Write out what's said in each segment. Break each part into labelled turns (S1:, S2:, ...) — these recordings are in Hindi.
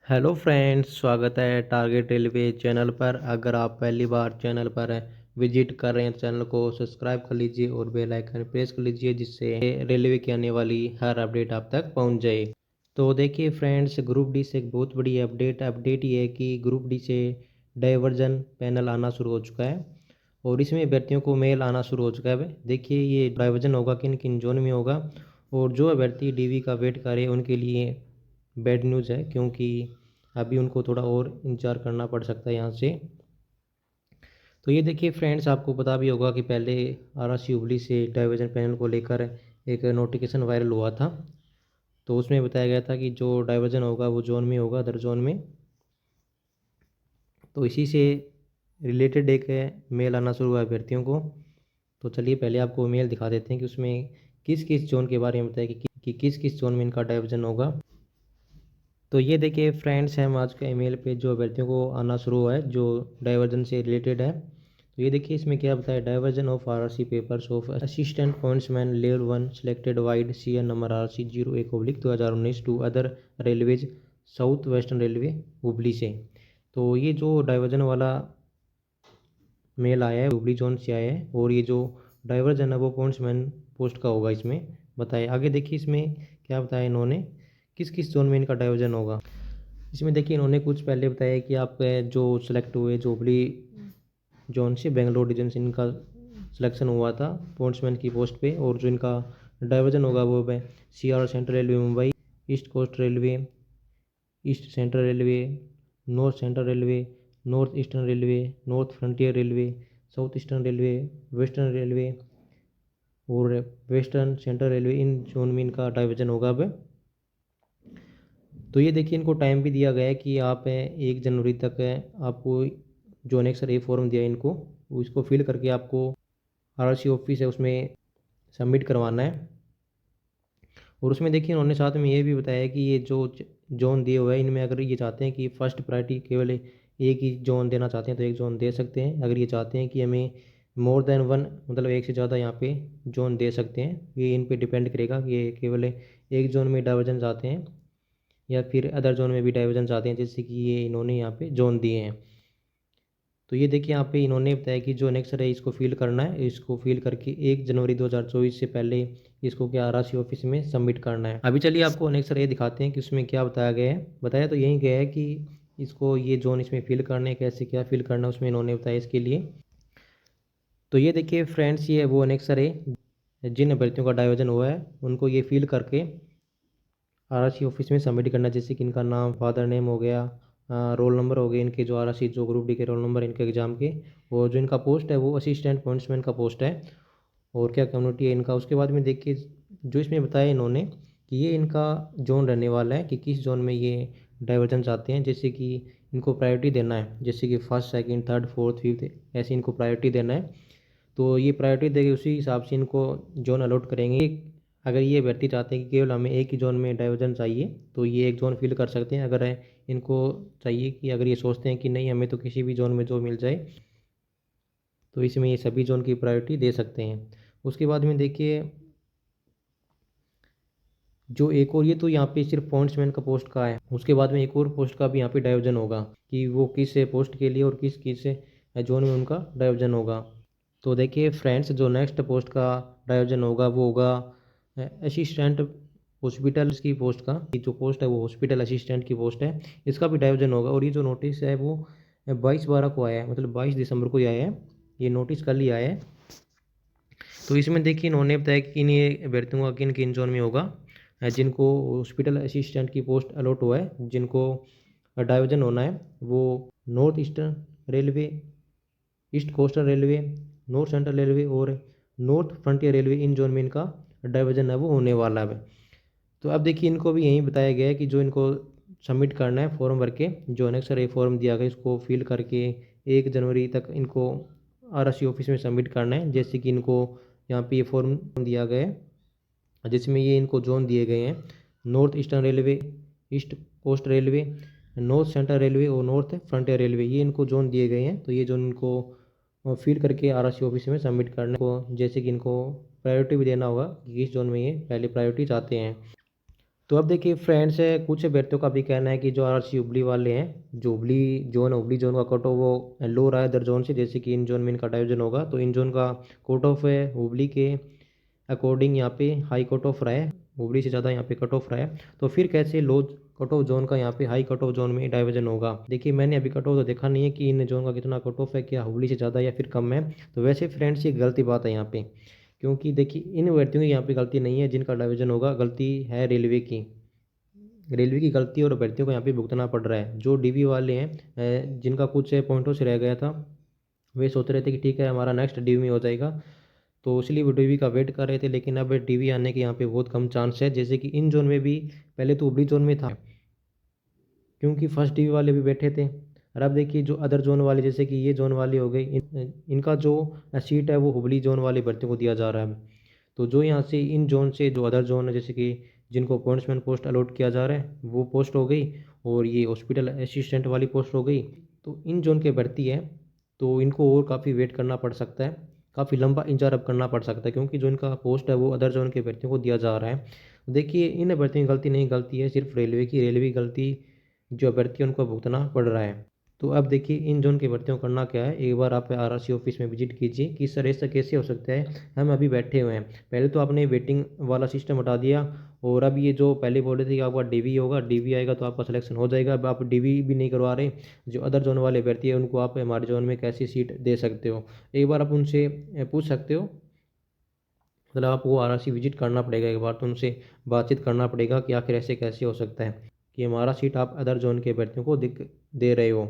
S1: हेलो फ्रेंड्स, स्वागत है टारगेट रेलवे चैनल पर। अगर आप पहली बार चैनल पर विजिट कर रहे हैं तो चैनल को सब्सक्राइब कर लीजिए और बेल आइकन प्रेस कर लीजिए, जिससे रेलवे की आने वाली हर अपडेट आप तक पहुंच जाए। तो देखिए फ्रेंड्स, ग्रुप डी से एक बहुत बड़ी अपडेट ये है कि ग्रुप डी से डाइवर्जन पैनल आना शुरू हो चुका है और इसमें अभ्यर्थियों को मेल आना शुरू हो चुका है। देखिए ये डाइवर्जन होगा किन किन जोन में होगा, और जो अभ्यर्थी डीवी का वेट करे उनके लिए बैड न्यूज़ है, क्योंकि अभी उनको थोड़ा और इंतज़ार करना पड़ सकता है यहाँ से। तो ये देखिए फ्रेंड्स, आपको पता भी होगा कि पहले आरआरसी हुबली से डाइवर्जन पैनल को लेकर एक नोटिफिकेशन वायरल हुआ था। तो उसमें बताया गया था कि जो डाइवर्जन होगा वो जोन में होगा, अदर जोन में। तो इसी से रिलेटेड एक मेल आना शुरू हुआ अभ्यर्थियों को। तो चलिए पहले आपको मेल दिखा देते हैं कि उसमें किस किस जोन के बारे में बताया कि किस किस जोन में इनका डाइवर्जन होगा। तो ये देखिए फ्रेंड्स, हम आज के ईमेल पे जो अभ्यर्थियों को आना शुरू हुआ है जो डाइवर्जन से रिलेटेड है। तो ये देखिए इसमें क्या बताया, diversion of RRC papers of assistant pointsman level 1 selected vide CN number RC 01/2019 to other railways South Western Railway Hubli से। तो ये जो डाइवर्जन वाला मेल आया है हुबली जोन से आया है, और ये जो डाइवर्जन है वो पॉइंट्समैन पोस्ट का होगा इसमें बताया। आगे देखिए इसमें क्या बताया इन्होंने, किस किस जोन में इनका डाइवर्जन होगा। इसमें देखिए इन्होंने कुछ पहले बताया कि आप जो सेलेक्ट हुए जो हुबली जोन से बेंगलोर डिवीजन से इनका सिलेक्शन हुआ था पॉइंट्समैन की पोस्ट पे, और जो इनका डाइवर्जन होगा वो है CR Central Railway Mumbai, East Coast Railway, East Central Railway, North Central Railway, North Eastern Railway, North Frontier Railway, South Eastern Railway, Western Railway और वेस्टर्न सेंट्रल रेलवे। इन जोन में इनका डाइवर्जन होगा अब। तो ये देखिए इनको टाइम भी दिया गया है कि आप 1 जनवरी तक आपको जो अनेक्सर ए फॉर्म दिया है इनको, इसको फिल करके आपको आरआरसी ऑफिस है उसमें सबमिट करवाना है। और उसमें देखिए उन्होंने साथ में ये भी बताया कि ये जो जोन दिए हुए हैं इनमें अगर ये चाहते हैं कि फर्स्ट प्रायोरिटी केवल एक ही जोन देना चाहते हैं तो एक जोन दे सकते हैं। अगर ये चाहते हैं कि हमें मोर देन वन, मतलब एक से ज़्यादा यहाँ पे जोन दे सकते हैं। ये इन पे डिपेंड करेगा कि ये केवल एक जोन में डाइवर्जन चाहते हैं या फिर अदर जोन में भी डाइवर्जन चाहते हैं, जैसे कि ये इन्होंने यहाँ पे जोन दिए हैं। तो ये देखिए यहाँ पे इन्होंने बताया कि जो नेक्स्ट है इसको फिल करना है, इसको फिल करके 1 जनवरी 2024 से पहले इसको क्या आरआरसी ऑफिस में सबमिट करना है। अभी चलिए आपको नेक्स्ट ये दिखाते हैं कि उसमें क्या बताया गया है। बताया तो यही गया है कि इसको ये जोन इसमें फिल करने, कैसे क्या फिल करना उसमें इन्होंने बताया इसके लिए। तो ये देखिए फ्रेंड्स, ये वो अनेक्सर है जिन अभ्यर्थियों का डाइवर्जन हुआ है उनको ये फिल करके आरआरसी ऑफिस में सबमिट करना, जैसे कि इनका नाम, फादर नेम हो गया, रोल नंबर हो गए इनके, जो आरआरसी जो ग्रुप डी के रोल नंबर इनके एग्ज़ाम के, और जो इनका पोस्ट है वो असिस्टेंट पॉइंट्समैन का पोस्ट है, और क्या कम्युनिटी है इनका। उसके बाद में देखिए जो इसमें बताया इन्होंने कि ये इनका जोन रहने वाला है कि किस जोन में ये डाइवर्जन चाहते हैं, जैसे कि इनको प्रायोरिटी देना है, जैसे कि first second third fourth fifth ऐसे इनको प्रायोरिटी देना है। तो ये प्रायोरिटी देके उसी हिसाब से इनको जोन अलॉट करेंगे। अगर ये अभ्यर्थी चाहते हैं कि केवल हमें एक ही जोन में डाइवर्जन चाहिए तो ये एक जोन फिल कर सकते हैं। अगर इनको चाहिए कि अगर ये सोचते हैं कि नहीं हमें तो किसी भी जोन में जो मिल जाए, तो इसमें ये सभी जोन की प्रायोरिटी दे सकते हैं। उसके बाद में देखिए जो एक और, ये तो यहाँ पे सिर्फ पॉइंट्समैन का पोस्ट का है, उसके बाद में एक और पोस्ट का भी यहाँ पे डाइवर्जन होगा कि वो किस पोस्ट के लिए और किस किस जोन में उनका डाइवर्जन होगा। तो देखिए फ्रेंड्स, जो नेक्स्ट पोस्ट का डाइवर्जन होगा वो होगा असिस्टेंट हॉस्पिटल की पोस्ट का। ये जो पोस्ट है वो हॉस्पिटल असिस्टेंट की पोस्ट है, इसका भी डाइवर्जन होगा। और ये जो नोटिस है वो 22/12 को आया है, मतलब 22 दिसंबर को ही आया है, ये नोटिस कल ही आया है। तो इसमें देखिए इन्होंने बताया कि किन ये अभ्यर्थियों का किन किन जोन में होगा, जिनको हॉस्पिटल असिस्टेंट की पोस्ट अलॉट हुआ है, जिनको डाइवर्जन होना है, वो north Eastern Railway, east coastal railway, North Central Railway और नॉर्थ फ्रंटियर रेलवे। इन जोन में इनका डाइवर्जन है वो होने वाला है। तो अब देखिए इनको भी यही बताया गया है कि जो इनको सबमिट करना है फॉर्म भर के, जो अनेक्सर ए फॉर्म दिया गया इसको फिल करके 1 जनवरी तक इनको आरआरसी ऑफिस में सबमिट करना है। जैसे कि इनको यहाँ पे ये फॉर्म दिया गया है जिसमें ये इनको जोन दिए गए हैं, North Eastern Railway, East Coast Railway, North Central Railway और नॉर्थ फ्रंटियर रेलवे, ये इनको जोन दिए गए हैं। तो ये जोन इनको फिल करके आरआरसी ऑफिस में सबमिट करने को, जैसे कि इनको प्रायोरिटी भी देना होगा कि किस जोन में ये पहले प्रायोरिटी चाहते हैं। तो अब देखिए फ्रेंड्स, कुछ अभ्यर्थियों का भी कहना है कि जो आरआरसी हुबली वाले हैं, जो हुबली जोन का कट ऑफ वो लो रहा है अदर जोन से, जैसे कि इन जोन में इनका डाइवर्जन होगा तो इन जोन का कट ऑफ है हुबली के अकॉर्डिंग यहाँ पे हाई कट ऑफ रहा है, हुबली से ज़्यादा यहाँ पे कट ऑफ रहा है। तो फिर कैसे लो कट ऑफ जोन का यहाँ पे हाई कट ऑफ जोन में डाइवर्जन होगा? देखिए मैंने अभी कट ऑफ तो देखा नहीं है कि इन जोन का कितना कट ऑफ है, क्या हुबली से ज़्यादा या फिर कम है। तो वैसे फ्रेंड्स ये गलती बात है यहाँ पे, क्योंकि देखिए इन अभ्यर्थियों की यहाँ पे गलती नहीं है जिनका डाइवर्जन होगा, गलती है रेलवे की गलती और अभ्यर्थियों को यहाँ पे भुगतना पड़ रहा है। जो डीवी वाले हैं जिनका कुछ पॉइंटों से रह गया था, वे सोच रहे थे कि ठीक है हमारा नेक्स्ट डीवी में हो जाएगा, तो इसलिए वो डीवी का वेट कर रहे थे। लेकिन अब डीवी आने के यहाँ पे बहुत कम चांस है, जैसे कि इन जोन में भी पहले तो उबली जोन में था क्योंकि फर्स्ट डीवी वाले भी बैठे थे। और अब देखिए जो अदर जोन वाले, जैसे कि ये जोन वाले हो गए, इनका जो सीट है वो हुबली जोन वाले भर्तियों को दिया जा रहा है। तो जो यहाँ से इन जोन से जो अदर जोन है, जैसे कि जिनको पॉइंट्समैन पोस्ट अलॉट किया जा रहा है वो पोस्ट हो गई, और ये हॉस्पिटल असिस्टेंट वाली पोस्ट हो गई, तो इन जोन के भर्ती है तो इनको और काफ़ी वेट करना पड़ सकता है, काफ़ी लंबा इंतजार अब करना पड़ सकता है, क्योंकि जो इनका पोस्ट है वो अदर जोन के भर्तियों को दिया जा रहा है। देखिए इन भर्तियों की गलती नहीं, गलती है सिर्फ रेलवे की गलती, जो अभ्यर्थी है उनको भुगतना पड़ रहा है। तो अब देखिए इन जोन की भर्तियों को करना क्या है, एक बार आप आरआरसी ऑफिस में विजिट कीजिए कि सर ऐसा कैसे हो सकता है, हम अभी बैठे हुए हैं। पहले तो आपने वेटिंग वाला सिस्टम हटा दिया, और अब ये जो पहले बोल रहे थे कि आपका डीवी होगा, डीवी आएगा तो आपका सिलेक्शन हो जाएगा, अब आप डीवी भी नहीं करवा रहे। जो अदर जोन वाले अभ्यर्थी है उनको आप हमारे जोन में कैसी सीट दे सकते हो, एक बार आप उनसे पूछ सकते हो। मतलब आपको आरआरसी विजिट करना पड़ेगा, एक बार तो उनसे बातचीत करना पड़ेगा कि आखिर ऐसे कैसे हो सकता है कि हमारा सीट आप अदर जोन के अभ्यर्थियों को दिक दे रहे हो।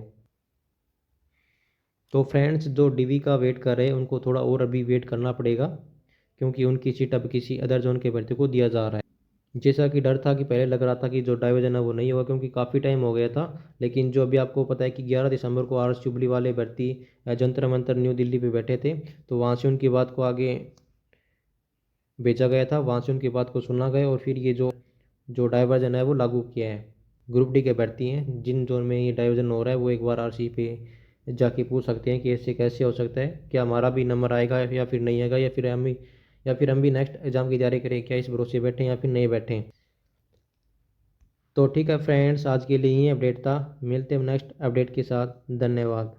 S1: तो फ्रेंड्स जो डीवी का वेट कर रहे हैं उनको थोड़ा और अभी वेट करना पड़ेगा, क्योंकि उनकी सीट अब किसी अदर जोन के अभ्यर्थी को दिया जा रहा है। जैसा कि डर था कि पहले लग रहा था कि जो डाइवर्जन है वो नहीं होगा, क्योंकि काफ़ी टाइम हो गया था। लेकिन जो अभी आपको पता है कि 11 दिसंबर को आरएस जुबली वाले भर्ती जंतर मंतर न्यू दिल्ली पे बैठे थे, तो वहाँ से उनकी बात को आगे भेजा गया था, वहाँ से उनकी बात को सुना गया, और फिर ये जो जो डाइवर्जन है वो लागू किया है। ग्रुप डी के भर्ती हैं जिन जोन में ये डाइवर्जन हो रहा है वो एक बार आरसी पे जाके पूछ सकते हैं कि ऐसे कैसे हो सकता है, क्या हमारा भी नंबर आएगा या फिर नहीं आएगा, या फिर हम भी नेक्स्ट एग्ज़ाम की तैयारी करें, क्या इस भरोसे बैठे हैं या फिर नहीं बैठे। तो ठीक है फ्रेंड्स, आज के लिए ये अपडेट था, मिलते हैं नेक्स्ट अपडेट के साथ। धन्यवाद।